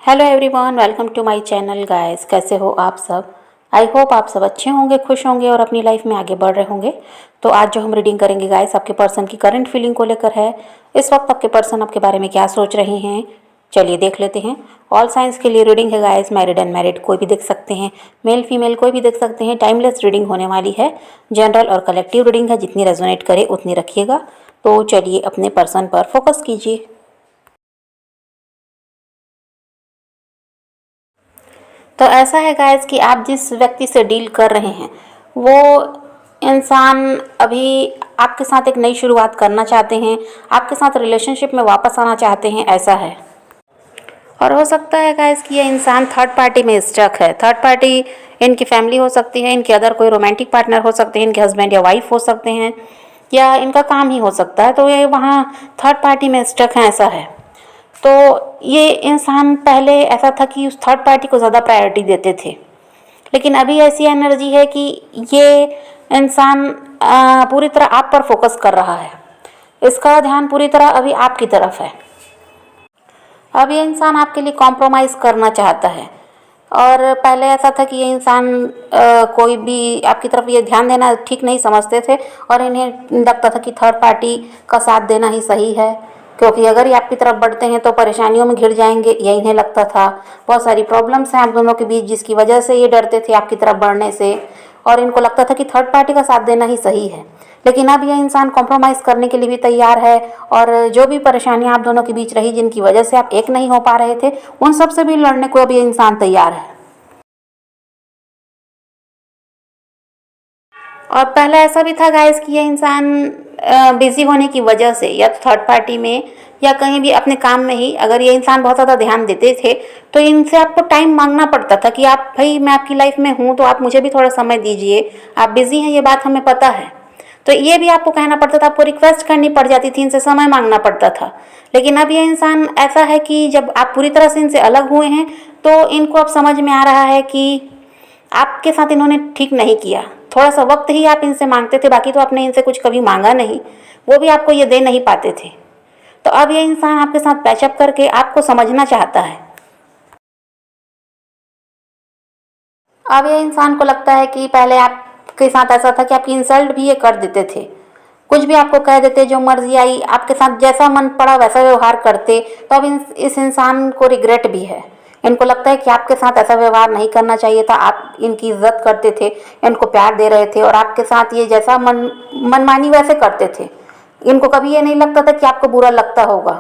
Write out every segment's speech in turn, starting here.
Hello everyone, welcome to my channel guys. कैसे हो आप सब? आई होप आप सब अच्छे होंगे, खुश होंगे और अपनी लाइफ में आगे बढ़ रहे होंगे। तो आज जो हम रीडिंग करेंगे गाइस, आपके पर्सन की करंट फीलिंग को लेकर है। इस वक्त आपके पर्सन आपके बारे में क्या सोच रहे हैं, चलिए देख लेते हैं। ऑल साइंस के लिए रीडिंग है गाइस, मैरिड अनमैरिड कोई भी देख सकते हैं, मेल फीमेल कोई भी देख सकते हैं। टाइमलेस रीडिंग होने वाली है, जनरल और कलेक्टिव रीडिंग है, जितनी रेजोनेट करे उतनी रखिएगा। तो चलिए अपने पर्सन पर फोकस कीजिए। तो ऐसा है गाइस कि आप जिस व्यक्ति से डील कर रहे हैं वो इंसान अभी आपके साथ एक नई शुरुआत करना चाहते हैं, आपके साथ रिलेशनशिप में वापस आना चाहते हैं, ऐसा है। और हो सकता है गाइस कि ये इंसान थर्ड पार्टी में स्टक है। थर्ड पार्टी इनकी फैमिली हो सकती है, इनके अदर कोई रोमांटिक पार्टनर हो सकते हैं, इनके हस्बैंड या वाइफ हो सकते हैं, या इनका काम ही हो सकता है। तो ये वहाँ थर्ड पार्टी में स्टक है, ऐसा है। तो ये इंसान पहले ऐसा था कि उस थर्ड पार्टी को ज़्यादा प्रायोरिटी देते थे, लेकिन अभी ऐसी एनर्जी है कि ये इंसान पूरी तरह आप पर फोकस कर रहा है। इसका ध्यान पूरी तरह अभी आपकी तरफ है। अब ये इंसान आपके लिए कॉम्प्रोमाइज़ करना चाहता है। और पहले ऐसा था कि ये इंसान कोई भी आपकी तरफ ये ध्यान देना ठीक नहीं समझते थे, और इन्हें लगता था कि थर्ड पार्टी का साथ देना ही सही है, क्योंकि अगर ये आपकी तरफ बढ़ते हैं तो परेशानियों में घिर जाएंगे, ये इन्हें लगता था। बहुत सारी प्रॉब्लम्स हैं आप दोनों के बीच, जिसकी वजह से ये डरते थे आपकी तरफ बढ़ने से, और इनको लगता था कि थर्ड पार्टी का साथ देना ही सही है। लेकिन अब यह इंसान कॉम्प्रोमाइज़ करने के लिए भी तैयार है, और जो भी परेशानियां आप दोनों के बीच रही, जिनकी वजह से आप एक नहीं हो पा रहे थे, उन सब से भी लड़ने को अब ये इंसान तैयार है। और पहले ऐसा भी था गाइस कि ये इंसान बिजी होने की वजह से, या तो थर्ड पार्टी में या कहीं भी अपने काम में ही, अगर ये इंसान बहुत ज़्यादा ध्यान देते थे तो इनसे आपको टाइम मांगना पड़ता था कि आप भाई, मैं आपकी लाइफ में हूँ तो आप मुझे भी थोड़ा समय दीजिए, आप बिजी हैं, ये बात हमें पता है। तो ये भी आपको कहना पड़ता था, आपको रिक्वेस्ट करनी पड़ जाती थी, इनसे समय मांगना पड़ता था। लेकिन अब ये इंसान ऐसा है कि जब आप पूरी तरह से इनसे अलग हुए हैं तो इनको अब समझ में आ रहा है कि आपके साथ इन्होंने ठीक नहीं किया। थोड़ा सा वक्त ही आप इनसे मांगते थे, बाकी तो आपने इनसे कुछ कभी मांगा नहीं, वो भी आपको ये दे नहीं पाते थे। तो अब ये इंसान आपके साथ पैचअप करके आपको समझना चाहता है। अब ये इंसान को लगता है कि पहले आपके साथ ऐसा था कि आपकी इंसल्ट भी ये कर देते थे, कुछ भी आपको कह देते, जो मर्जी आई आपके साथ, जैसा मन पड़ा वैसा व्यवहार करते। तो अब इस इंसान को रिग्रेट भी है। इनको लगता है कि आपके साथ ऐसा व्यवहार नहीं करना चाहिए था, आप इनकी इज्जत करते थे, इनको प्यार दे रहे थे, और आपके साथ ये जैसा मनमानी वैसे करते थे। इनको कभी ये नहीं लगता था कि आपको बुरा लगता होगा।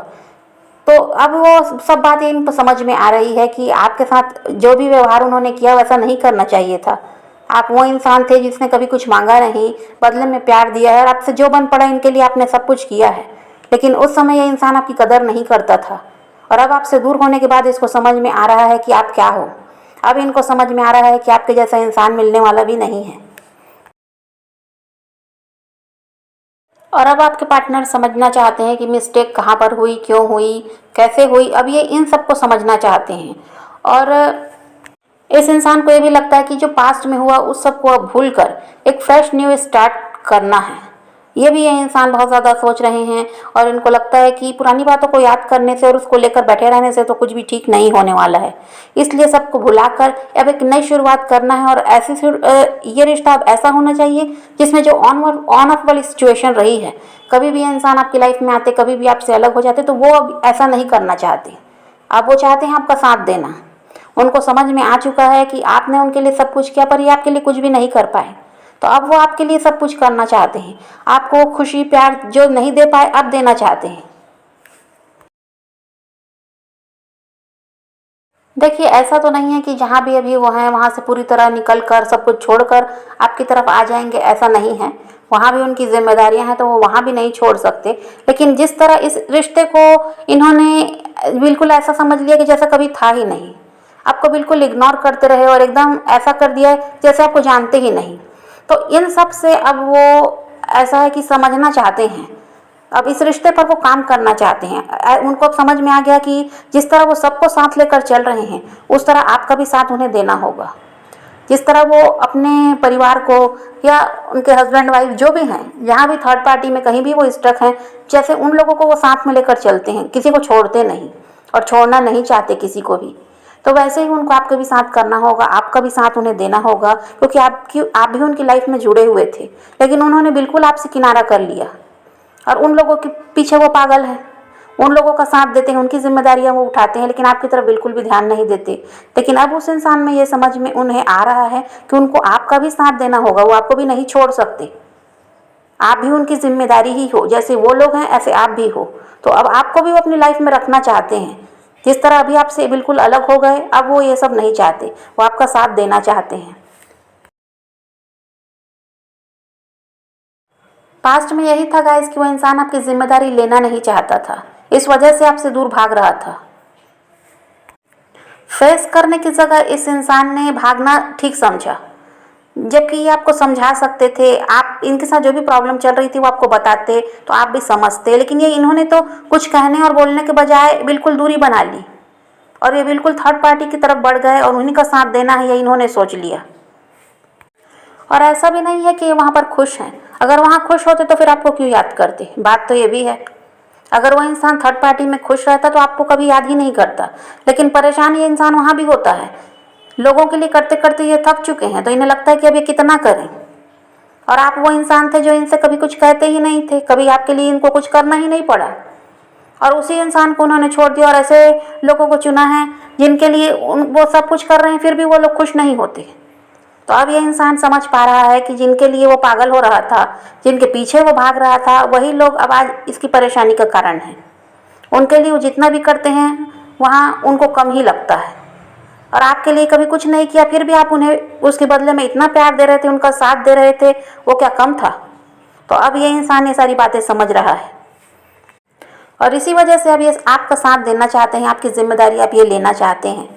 तो अब वो सब बातें इनको समझ में आ रही है कि आपके साथ जो भी व्यवहार उन्होंने किया वैसा नहीं करना चाहिए था। आप वो इंसान थे जिसने कभी कुछ मांगा नहीं, बदले में प्यार दिया है, और आपसे जो बन पड़ा इनके लिए आपने सब कुछ किया है। लेकिन उस समय ये इंसान आपकी कदर नहीं करता था, और अब आपसे दूर होने के बाद इसको समझ में आ रहा है कि आप क्या हो। अब इनको समझ में आ रहा है कि आपके जैसा इंसान मिलने वाला भी नहीं है। और अब आपके पार्टनर समझना चाहते हैं कि मिस्टेक कहाँ पर हुई, क्यों हुई, कैसे हुई। अब ये इन सब को समझना चाहते हैं। और इस इंसान को ये भी लगता है कि जो पास्ट में हुआ उस सब को अब भूल कर एक फ्रेश न्यू स्टार्ट करना है। ये भी ये इंसान बहुत ज़्यादा सोच रहे हैं, और इनको लगता है कि पुरानी बातों को याद करने से और उसको लेकर बैठे रहने से तो कुछ भी ठीक नहीं होने वाला है। इसलिए सबको भुलाकर अब एक नई शुरुआत करना है, और ये रिश्ता अब ऐसा होना चाहिए जिसमें जो ऑन ऑफ वाली सिचुएशन रही है, कभी भी ये इंसान आपकी लाइफ में आते, कभी भी आपसे अलग हो जाते, तो वो अब ऐसा नहीं करना चाहते। अब वो चाहते हैं आपका साथ देना। उनको समझ में आ चुका है कि आपने उनके लिए सब कुछ किया, पर ये आपके लिए कुछ भी नहीं कर पाए। तो अब वो आपके लिए सब कुछ करना चाहते हैं, आपको खुशी प्यार जो नहीं दे पाए अब देना चाहते हैं। देखिए, ऐसा तो नहीं है कि जहाँ भी अभी वो हैं वहाँ से पूरी तरह निकल कर सब कुछ छोड़कर आपकी तरफ आ जाएंगे, ऐसा नहीं है। वहाँ भी उनकी जिम्मेदारियां हैं, तो वो वहाँ भी नहीं छोड़ सकते। लेकिन जिस तरह इस रिश्ते को इन्होंने बिल्कुल ऐसा समझ लिया कि जैसा कभी था ही नहीं, आपको बिल्कुल इग्नोर करते रहे और एकदम ऐसा कर दिया है जैसे आपको जानते ही नहीं। तो इन सब से अब वो ऐसा है कि समझना चाहते हैं, अब इस रिश्ते पर वो काम करना चाहते हैं। उनको अब समझ में आ गया कि जिस तरह वो सबको साथ लेकर चल रहे हैं, उस तरह आपका भी साथ उन्हें देना होगा। जिस तरह वो अपने परिवार को, या उनके हस्बैंड वाइफ जो भी हैं, जहाँ भी थर्ड पार्टी में कहीं भी वो स्टक हैं, जैसे उन लोगों को वो साथ में लेकर चलते हैं, किसी को छोड़ते नहीं और छोड़ना नहीं चाहते किसी को भी। तो वैसे ही उनको आपका भी साथ करना होगा, आपका भी साथ उन्हें देना होगा, क्योंकि आप भी उनकी लाइफ में जुड़े हुए थे। लेकिन उन्होंने बिल्कुल आपसे किनारा कर लिया और उन लोगों के पीछे वो पागल हैं। उन लोगों का साथ देते हैं, उनकी जिम्मेदारियां वो उठाते हैं, लेकिन आपकी तरफ बिल्कुल भी ध्यान नहीं देते। लेकिन अब उस इंसान में ये समझ में उन्हें आ रहा है कि उनको आपका भी साथ देना होगा, वो आपको भी नहीं छोड़ सकते। आप भी उनकी जिम्मेदारी ही हो, जैसे वो लोग हैं ऐसे आप भी हो। तो अब आपको भी वो अपनी लाइफ में रखना चाहते हैं। जिस तरह अभी आपसे बिल्कुल अलग हो गए, अब वो ये सब नहीं चाहते, वो आपका साथ देना चाहते हैं। पास्ट में यही था गाइस कि वो इंसान आपकी जिम्मेदारी लेना नहीं चाहता था, इस वजह से आपसे दूर भाग रहा था। फेस करने की जगह इस इंसान ने भागना ठीक समझा, जबकि ये आपको समझा सकते थे। आप इनके साथ जो भी प्रॉब्लम चल रही थी वो आपको बताते तो आप भी समझते, लेकिन ये इन्होंने तो कुछ कहने और बोलने के बजाय बिल्कुल दूरी बना ली और ये बिल्कुल थर्ड पार्टी की तरफ बढ़ गए और उन्हीं का साथ देना है ये इन्होंने सोच लिया। और ऐसा भी नहीं है कि ये वहाँ पर खुश हैं। अगर वहाँ खुश होते तो फिर आपको क्यों याद करते, बात तो ये भी है। अगर वो इंसान थर्ड पार्टी में खुश रहता तो आपको कभी याद ही नहीं करता। लेकिन परेशान ये इंसान वहाँ भी होता है। लोगों के लिए करते करते ये थक चुके हैं, तो इन्हें लगता है कि अब ये कितना करें। और आप वो इंसान थे जो इनसे कभी कुछ कहते ही नहीं थे, कभी आपके लिए इनको कुछ करना ही नहीं पड़ा। और उसी इंसान को उन्होंने छोड़ दिया और ऐसे लोगों को चुना है जिनके लिए वो सब कुछ कर रहे हैं, फिर भी वो लोग खुश नहीं होते। तो अब ये इंसान समझ पा रहा है कि जिनके लिए वो पागल हो रहा था, जिनके पीछे वो भाग रहा था, वही लोग अब आज इसकी परेशानी का कारण हैं। उनके लिए वो जितना भी करते हैं वहाँ उनको कम ही लगता है। और आपके लिए कभी कुछ नहीं किया, फिर भी आप उन्हें उसके बदले में इतना प्यार दे रहे थे, उनका साथ दे रहे थे, वो क्या कम था? तो अब ये इंसान ये सारी बातें समझ रहा है और इसी वजह से अब ये आपका साथ देना चाहते हैं, आपकी जिम्मेदारी आप ये लेना चाहते हैं।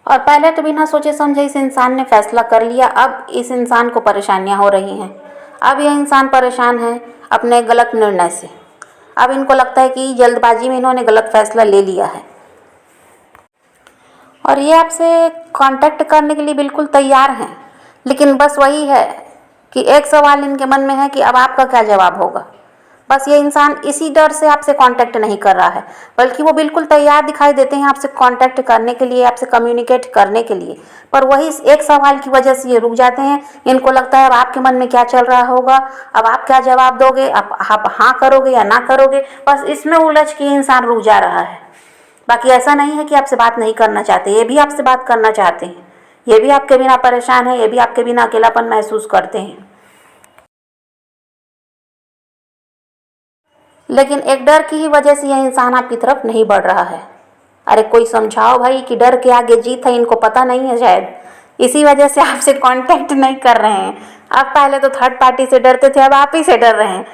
और पहले तो बिना सोचे समझे इस इंसान ने फैसला कर लिया, अब इस इंसान को परेशानियां हो रही हैं। अब यह इंसान परेशान है अपने गलत निर्णय से। अब इनको लगता है कि जल्दबाजी में इन्होंने गलत फैसला ले लिया है और ये आपसे कांटेक्ट करने के लिए बिल्कुल तैयार हैं। लेकिन बस वही है कि एक सवाल इनके मन में है कि अब आपका क्या जवाब होगा। बस ये इंसान इसी डर से आपसे कांटेक्ट नहीं कर रहा है, बल्कि वो बिल्कुल तैयार दिखाई देते हैं आपसे कांटेक्ट करने के लिए, आपसे कम्युनिकेट करने के लिए। पर वही इस एक सवाल की वजह से ये रुक जाते हैं। इनको लगता है अब आपके मन में क्या चल रहा होगा, अब आप क्या जवाब दोगे, अब आप हाँ करोगे या ना करोगे। बस इसमें उलझ के इंसान रुक जा रहा है। बाकी ऐसा नहीं है कि आपसे बात नहीं करना चाहते, ये भी आपसे बात करना चाहते हैं। ये भी आपके बिना परेशान है, ये भी आपके बिना अकेलापन महसूस करते हैं। लेकिन एक डर की ही वजह से यह इंसान आपकी तरफ नहीं बढ़ रहा है। अरे कोई समझाओ भाई कि डर के आगे जीत है, इनको पता नहीं है शायद, इसी वजह से आपसे कांटेक्ट नहीं कर रहे हैं। आप पहले तो थर्ड पार्टी से डरते थे, अब आप ही से डर रहे हैं।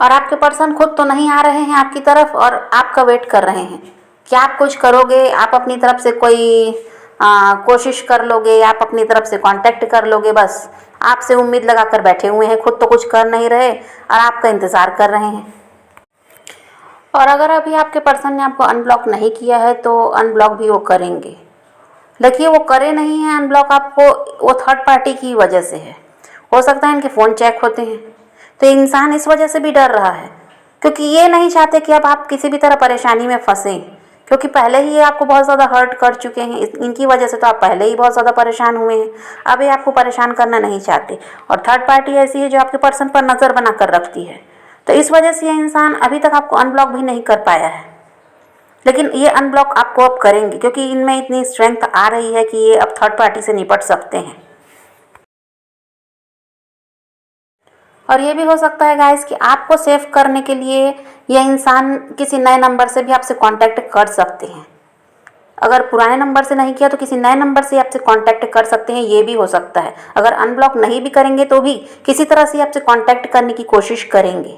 और आपके पर्सन खुद तो नहीं आ रहे हैं आपकी तरफ और आपका वेट कर रहे हैं। क्या आप कुछ करोगे, आप अपनी तरफ से कोई कोशिश कर लोगे, आप अपनी तरफ से कांटेक्ट कर लोगे, बस आपसे उम्मीद लगा कर बैठे हुए हैं। खुद तो कुछ कर नहीं रहे और आपका इंतज़ार कर रहे हैं। और अगर अभी आपके पर्सन ने आपको अनब्लॉक नहीं किया है तो अनब्लॉक भी वो करेंगे। देखिए वो करे नहीं है अनब्लॉक आपको, वो थर्ड पार्टी की वजह से है। हो सकता है इनके फ़ोन चेक होते हैं, तो इंसान इस वजह से भी डर रहा है, क्योंकि ये नहीं चाहते कि अब आप किसी भी तरह परेशानी में फंसें। क्योंकि पहले ही ये आपको बहुत ज़्यादा हर्ट कर चुके हैं, इनकी वजह से तो आप पहले ही बहुत ज़्यादा परेशान हुए हैं। अब ये आपको परेशान करना नहीं चाहते। और थर्ड पार्टी ऐसी है जो आपके पर्सन पर नज़र बना कर रखती है, तो इस वजह से ये इंसान अभी तक आपको अनब्लॉक भी नहीं कर पाया है। लेकिन ये अनब्लॉक आपको अब करेंगे, क्योंकि इनमें इतनी स्ट्रेंथ आ रही है कि ये अब थर्ड पार्टी से निपट सकते हैं। और ये भी हो सकता है गाइस कि आपको सेव करने के लिए यह इंसान किसी नए नंबर से भी आपसे कांटेक्ट कर सकते हैं। अगर पुराने नंबर से नहीं किया तो किसी नए नंबर से आपसे कांटेक्ट कर सकते हैं, ये भी हो सकता है। अगर अनब्लॉक नहीं भी करेंगे तो भी किसी तरह से आपसे कांटेक्ट करने की कोशिश करेंगे।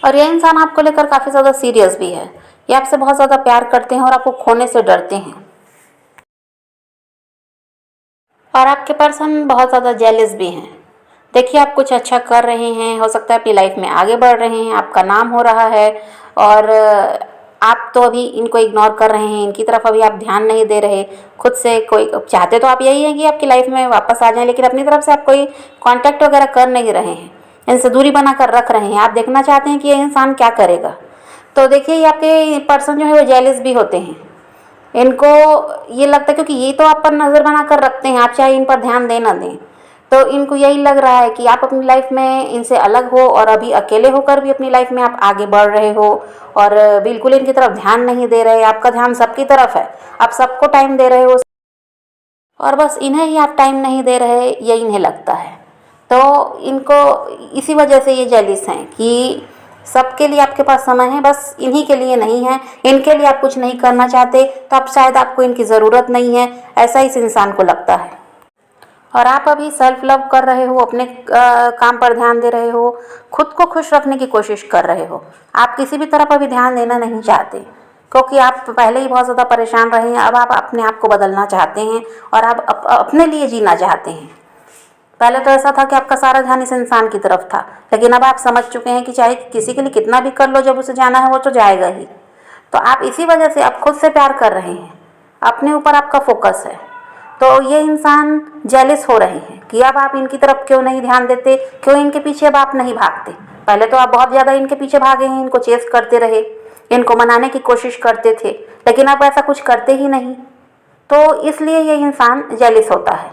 और यह इंसान आपको लेकर काफ़ी ज़्यादा सीरियस भी है। ये आपसे बहुत ज़्यादा प्यार करते हैं और आपको खोने से डरते हैं। और आपके पर्सन बहुत ज़्यादा जेलस भी हैं। देखिए आप कुछ अच्छा कर रहे हैं, हो सकता है अपनी लाइफ में आगे बढ़ रहे हैं, आपका नाम हो रहा है, और आप तो अभी इनको इग्नोर कर रहे हैं, इनकी तरफ अभी आप ध्यान नहीं दे रहे। खुद से कोई चाहते तो आप यही है कि आपकी लाइफ में वापस आ जाएं, लेकिन अपनी तरफ से आप कोई कांटेक्ट वगैरह कर नहीं रहे हैं। इनसे दूरी बनाकर रख रहे हैं, आप देखना चाहते हैं कि ये इंसान क्या करेगा। तो देखिए ये आपके पर्सन जो है वो जेलस भी होते हैं। इनको ये लगता है क्योंकि ये तो आप पर नज़र बना कर रखते हैं, आप चाहे इन पर ध्यान दें ना दें, तो इनको यही लग रहा है कि आप अपनी लाइफ में इनसे अलग हो और अभी अकेले होकर भी अपनी लाइफ में आप आगे बढ़ रहे हो और बिल्कुल इनकी तरफ ध्यान नहीं दे रहे। आपका ध्यान सबकी तरफ है, आप सबको टाइम दे रहे हो और बस इन्हें ही आप टाइम नहीं दे रहे, ये इन्हें लगता है। तो इनको इसी वजह से ये जेलिस हैं कि सबके लिए आपके पास समय है, बस इन्हीं के लिए नहीं है। इनके लिए आप कुछ नहीं करना चाहते, तो आप शायद आपको इनकी ज़रूरत नहीं है, ऐसा इस इंसान को लगता है। और आप अभी सेल्फ लव कर रहे हो, अपने काम पर ध्यान दे रहे हो, खुद को खुश रखने की कोशिश कर रहे हो। आप किसी भी तरफ अभी ध्यान देना नहीं चाहते क्योंकि आप पहले ही बहुत ज़्यादा परेशान रहे हैं। अब आप अपने आप को बदलना चाहते हैं और आप अपने लिए जीना चाहते हैं। पहले तो ऐसा था कि आपका सारा ध्यान इस इंसान की तरफ था, लेकिन अब आप समझ चुके हैं कि चाहे किसी के लिए कितना भी कर लो, जब उसे जाना है वो तो जाएगा ही। तो आप इसी वजह से आप खुद से प्यार कर रहे हैं, अपने ऊपर आपका फोकस है। तो ये इंसान जेलिस हो रहे हैं कि अब आप इनकी तरफ क्यों नहीं ध्यान देते, क्यों इनके पीछे अब आप नहीं भागते। पहले तो आप बहुत ज़्यादा इनके पीछे भागे हैं, इनको चेस करते रहे, इनको मनाने की कोशिश करते थे, लेकिन अब ऐसा कुछ करते ही नहीं। तो इसलिए ये इंसान जेलिस होता है।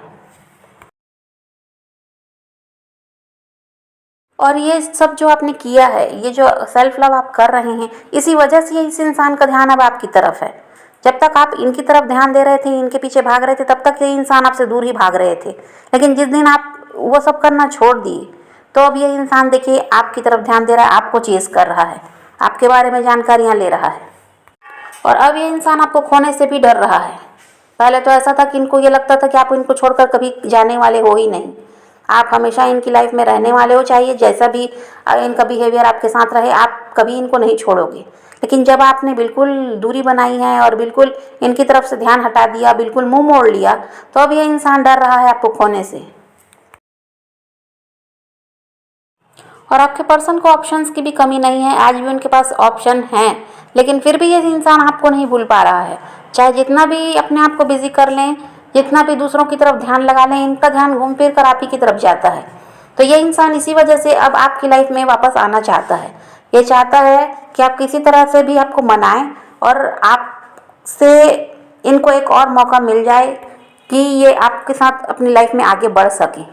और ये सब जो आपने किया है, ये जो सेल्फ लव आप कर रहे हैं, इसी वजह से इस इंसान का ध्यान अब आपकी तरफ है। जब तक आप इनकी तरफ ध्यान दे रहे थे, इनके पीछे भाग रहे थे, तब तक ये इंसान आपसे दूर ही भाग रहे थे। लेकिन जिस दिन आप वो सब करना छोड़ दिए, तो अब ये इंसान देखिए आपकी तरफ ध्यान दे रहा है, आपको चेस कर रहा है, आपके बारे में जानकारियाँ ले रहा है। और अब ये इंसान आपको खोने से भी डर रहा है। पहले तो ऐसा था कि इनको ये लगता था कि आप इनको छोड़कर कभी जाने वाले हो ही नहीं, आप हमेशा इनकी लाइफ में रहने वाले हो, चाहिए जैसा भी इनका बिहेवियर आपके साथ रहे, आप कभी इनको नहीं छोड़ोगे। लेकिन जब आपने बिल्कुल दूरी बनाई है और बिल्कुल इनकी तरफ से ध्यान हटा दिया, बिल्कुल मुंह मोड़ लिया, तो अब ये इंसान डर रहा है आपको खोने से। और आपके पर्सन को ऑप्शंस की भी कमी नहीं है, आज भी उनके पास ऑप्शन हैं, लेकिन फिर भी ये इंसान आपको नहीं भूल पा रहा है। चाहे जितना भी अपने आप को बिजी कर लें, जितना भी दूसरों की तरफ ध्यान लगा लें, इनका ध्यान घूम फिर कर आप ही की तरफ जाता है। तो ये इंसान इसी वजह से अब आपकी लाइफ में वापस आना चाहता है। ये चाहता है कि आप किसी तरह से भी आपको मनाएं और आपसे इनको एक और मौका मिल जाए कि ये आपके साथ अपनी लाइफ में आगे बढ़ सकें।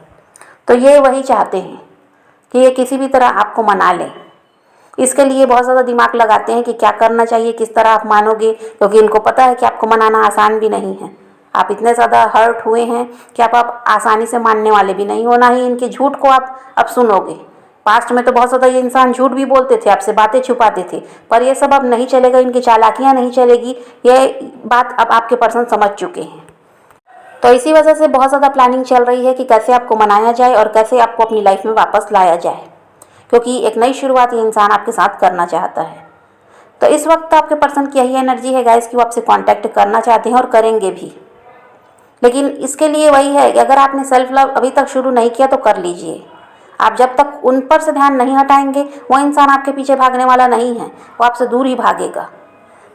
तो ये वही चाहते हैं कि ये किसी भी तरह आपको मना लें। इसके लिए बहुत ज़्यादा दिमाग लगाते हैं कि क्या करना चाहिए, किस तरह आप मानोगे, क्योंकि इनको पता है कि आपको मनाना आसान भी नहीं है। आप इतने ज़्यादा हर्ट हुए हैं कि आप आसानी से मानने वाले भी नहीं हो, ना ही इनके झूठ को आप अब सुनोगे। पास्ट में तो बहुत ज़्यादा ये इंसान झूठ भी बोलते थे, आपसे बातें छुपाते थे, पर ये सब अब नहीं चलेगा, इनकी चालाकियाँ नहीं चलेगी। ये बात अब आपके पर्सन समझ चुके हैं। तो इसी वजह से बहुत ज़्यादा प्लानिंग चल रही है कि कैसे आपको मनाया जाए और कैसे आपको अपनी लाइफ में वापस लाया जाए, क्योंकि एक नई शुरुआत ये इंसान आपके साथ करना चाहता है। तो इस वक्त आपके पर्सन की यही एनर्जी है गाइस कि वो आपसे कांटेक्ट करना चाहते हैं और करेंगे भी। लेकिन इसके लिए वही है कि अगर आपने सेल्फ लव अभी तक शुरू नहीं किया तो कर लीजिए। आप जब तक उन पर से ध्यान नहीं हटाएंगे, वो इंसान आपके पीछे भागने वाला नहीं है, वो आपसे दूर ही भागेगा।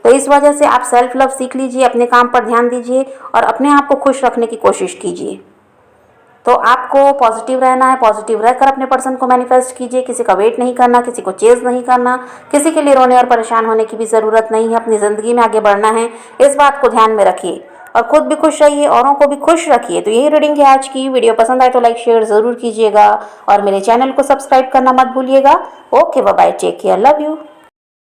तो इस वजह से आप सेल्फ लव सीख लीजिए, अपने काम पर ध्यान दीजिए और अपने आप को खुश रखने की कोशिश कीजिए। तो आपको पॉजिटिव रहना है, पॉजिटिव रहकर अपने पर्सन को मैनिफेस्ट कीजिए। किसी का वेट नहीं करना, किसी को चेज़ नहीं करना, किसी के लिए रोने और परेशान होने की भी ज़रूरत नहीं है। अपनी ज़िंदगी में आगे बढ़ना है, इस बात को ध्यान में रखिए और खुद भी खुश रहिए, औरों को भी खुश रखिए। तो यही रीडिंग है आज की। वीडियो पसंद आए तो लाइक शेयर ज़रूर कीजिएगा और मेरे चैनल को सब्सक्राइब करना मत भूलिएगा। Okay, bye bye, take care, love you.